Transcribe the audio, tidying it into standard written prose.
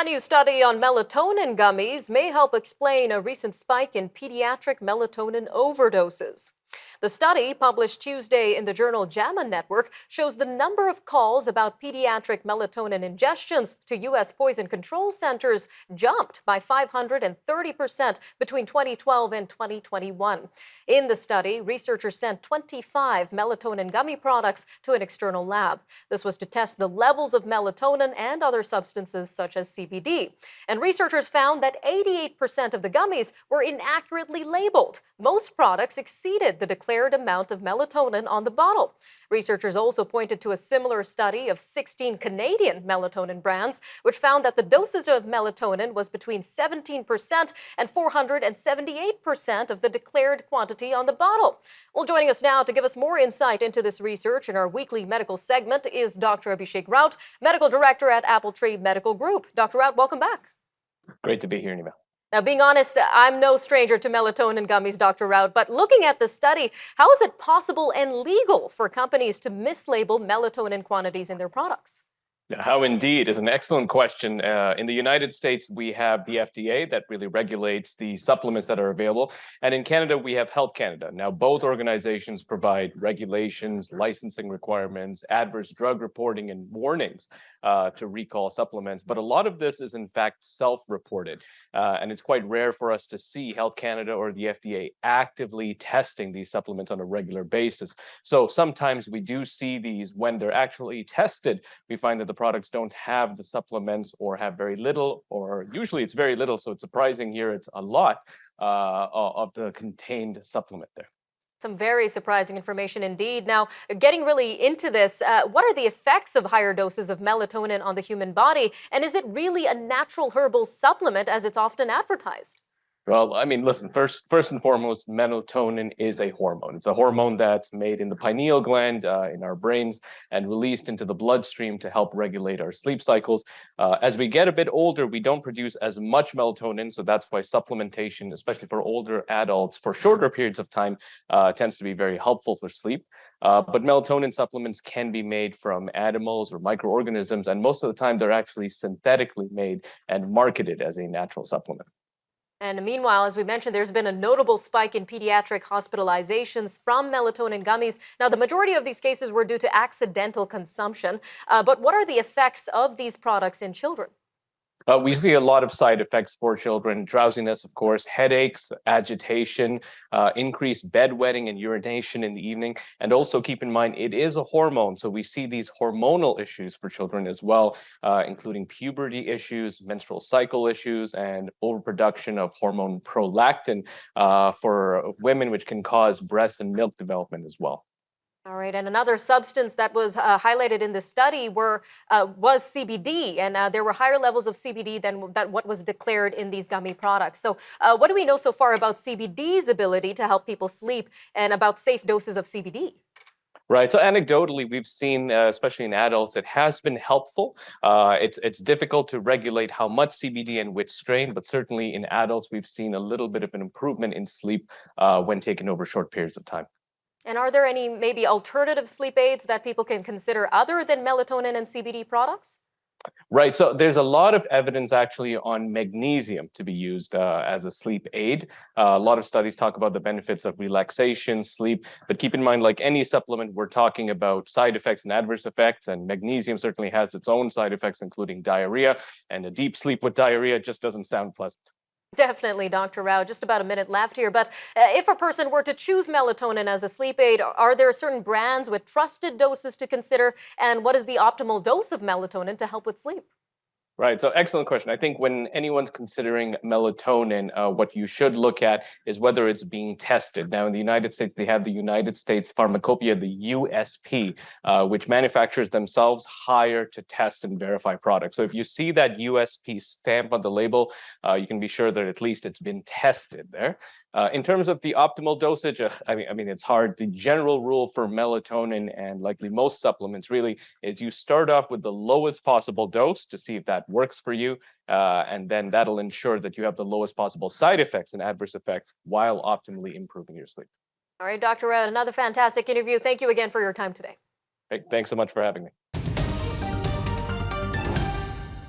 A new study on melatonin gummies may help explain a recent spike in pediatric melatonin overdoses. The study, published Tuesday in the journal JAMA Network, shows the number of calls about pediatric melatonin ingestions to U.S. poison control centers jumped by 530% between 2012 and 2021. In the study, researchers sent 25 melatonin gummy products to an external lab. This was to test the levels of melatonin and other substances such as CBD. And researchers found that 88% of the gummies were inaccurately labeled. Most products exceeded the declared amount of melatonin on the bottle. Researchers also pointed to a similar study of 16 Canadian melatonin brands, which found that the dosage of melatonin was between 17% and 478% of the declared quantity on the bottle. Well, joining us now to give us more insight into this research in our weekly medical segment is Dr. Abhishek Raut, Medical Director at Appletree Medical Group. Dr. Raut, welcome back. Great to be here, Nima. Now, being honest, I'm no stranger to melatonin gummies, Dr. Raut, but looking at the study, how is it possible and legal for companies to mislabel melatonin quantities in their products? How indeed is an excellent question. In the United States, we have the FDA that really regulates the supplements that are available. And in Canada, we have Health Canada. Now, both organizations provide regulations, licensing requirements, adverse drug reporting, and warnings to recall supplements. But a lot of this is, in fact, self-reported. And it's quite rare for us to see Health Canada or the FDA actively testing these supplements on a regular basis. So sometimes we do see these when they're actually tested. We find that the products don't have the supplements or have very little, or usually it's very little. So it's surprising here it's a lot of the contained supplement there. Some very surprising information indeed. Now, getting really into this, what are the effects of higher doses of melatonin on the human body? And is it really a natural herbal supplement as it's often advertised? Well, I mean, listen, first and foremost, melatonin is a hormone. It's a hormone that's made in the pineal gland in our brains and released into the bloodstream to help regulate our sleep cycles. As we get a bit older, we don't produce as much melatonin. So that's why supplementation, especially for older adults, for shorter periods of time, tends to be very helpful for sleep. But melatonin supplements can be made from animals or microorganisms. And most of the time, they're actually synthetically made and marketed as a natural supplement. And meanwhile, as we mentioned, there's been a notable spike in pediatric hospitalizations from melatonin gummies. Now, the majority of these cases were due to accidental consumption. But what are the effects of these products in children? We see a lot of side effects for children: drowsiness, of course, headaches, agitation, increased bedwetting and urination in the evening. And also keep in mind, it is a hormone. So we see these hormonal issues for children as well, including puberty issues, menstrual cycle issues, and overproduction of hormone prolactin for women, which can cause breast and milk development as well. All right, and another substance that was highlighted in the study was CBD, and there were higher levels of CBD than what was declared in these gummy products. So what do we know so far about CBD's ability to help people sleep and about safe doses of CBD? Right. So anecdotally, we've seen, especially in adults, it has been helpful. It's difficult to regulate how much CBD and which strain, but certainly in adults, we've seen a little bit of an improvement in sleep when taken over short periods of time. And are there any maybe alternative sleep aids that people can consider other than melatonin and CBD products? Right. So there's a lot of evidence actually on magnesium to be used as a sleep aid. A lot of studies talk about the benefits of relaxation, sleep, but keep in mind, like any supplement, we're talking about side effects and adverse effects, and magnesium certainly has its own side effects, including diarrhea, and a deep sleep with diarrhea just doesn't sound pleasant. Definitely, Dr. Rao. Just about a minute left here. But if a person were to choose melatonin as a sleep aid, are there certain brands with trusted doses to consider? And what is the optimal dose of melatonin to help with sleep? Right. So excellent question. I think when anyone's considering melatonin, what you should look at is whether it's being tested. Now, in the United States, they have the United States Pharmacopoeia, the USP, which manufacturers themselves hire to test and verify products. So if you see that USP stamp on the label, you can be sure that at least it's been tested there. In terms of the optimal dosage, I mean, it's hard. The general rule for melatonin and likely most supplements really is you start off with the lowest possible dose to see if that works for you. And then that'll ensure that you have the lowest possible side effects and adverse effects while optimally improving your sleep. All right, Dr. Raut, another fantastic interview. Thank you again for your time today. Hey, thanks so much for having me.